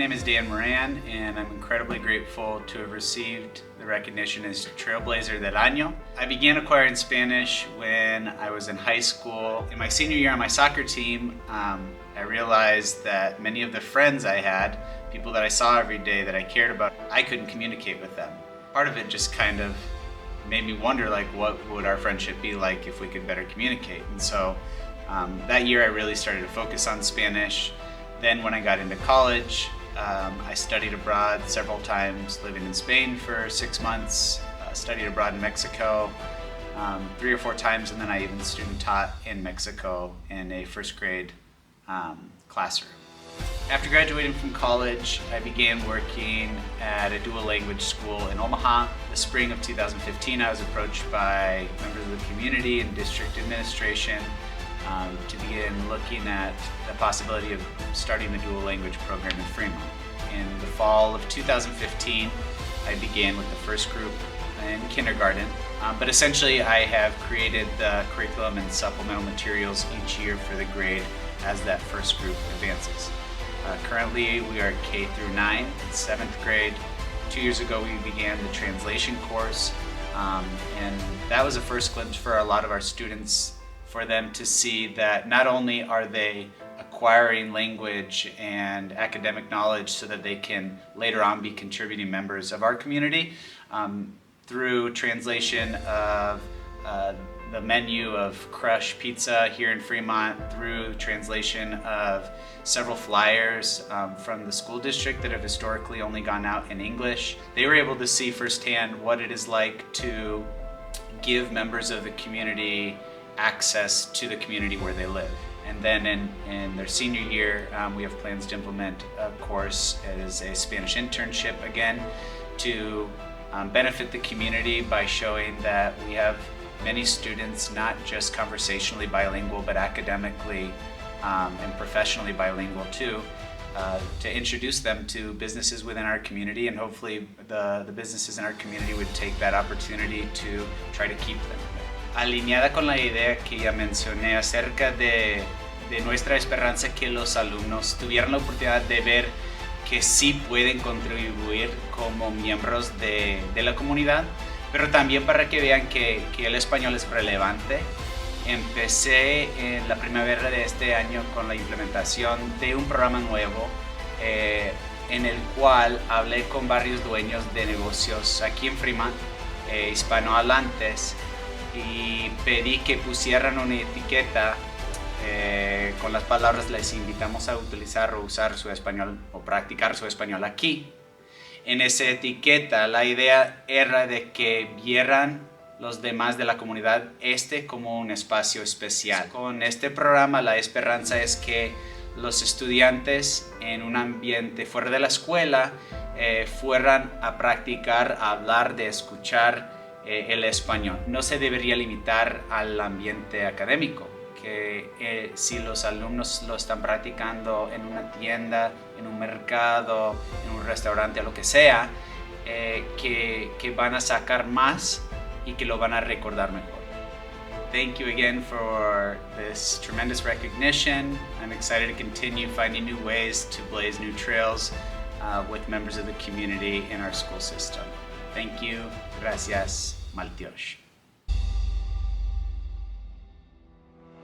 name is Dan Moran, and I'm incredibly grateful to have received the recognition as Trailblazer del Año. I began acquiring Spanish when I was in high school. In my senior year on my soccer team, I realized that many of the friends I had, people that I saw every day that I cared about, I couldn't communicate with them. Part of it just kind of made me wonder, like, what would our friendship be like if we could better communicate? And so that year I really started to focus on Spanish. Then when I got into college, I studied abroad several times, living in Spain for 6 months, studied abroad in Mexico 3 or 4 times, and then I even student taught in Mexico in a first grade classroom. After graduating from college, I began working at a dual language school in Omaha. The spring of 2015, I was approached by members of the community and district administration to begin looking at the possibility of starting a dual language program in Fremont. In the fall of 2015, I began with the first group in kindergarten, but essentially I have created the curriculum and supplemental materials each year for the grade as that first group advances. Currently we are K through 9, 7th grade. 2 years ago we began the translation course, and that was a first glimpse for a lot of our students, for them to see that not only are they acquiring language and academic knowledge so that they can later on be contributing members of our community, through translation of the menu of Crush Pizza here in Fremont, through translation of several flyers from the school district that have historically only gone out in English. They were able to see firsthand what it is like to give members of the community access to the community where they live. And then in their senior year, we have plans to implement a course as a Spanish internship, again, to benefit the community by showing that we have many students not just conversationally bilingual, but academically and professionally bilingual too, to introduce them to businesses within our community, and hopefully the businesses in our community would take that opportunity to try to keep them. Alineada con la idea que ya mencioné acerca de nuestra esperanza que los alumnos tuvieran la oportunidad de ver que sí pueden contribuir como miembros de la comunidad, pero también para que vean que el español es relevante. Empecé en la primavera de este año con la implementación de un programa nuevo en el cual hablé con varios dueños de negocios aquí en Fremont, hispanohablantes, y pedí que pusieran una etiqueta con las palabras "les invitamos a utilizar o usar su español o practicar su español aquí". En esa etiqueta la idea era de que vieran los demás de la comunidad como un espacio especial. Con este programa la esperanza es que los estudiantes en un ambiente fuera de la escuela fueran a practicar, a hablar, de escuchar el español. No se debería limitar al ambiente académico, que si los alumnos lo están practicando en una tienda, en un mercado, en un restaurante, lo que sea, que van a sacar más y que lo van a recordar mejor. Thank you again for this tremendous recognition. I'm excited to continue finding new ways to blaze new trails with members of the community in our school system. Thank you. Gracias. Maltiosh.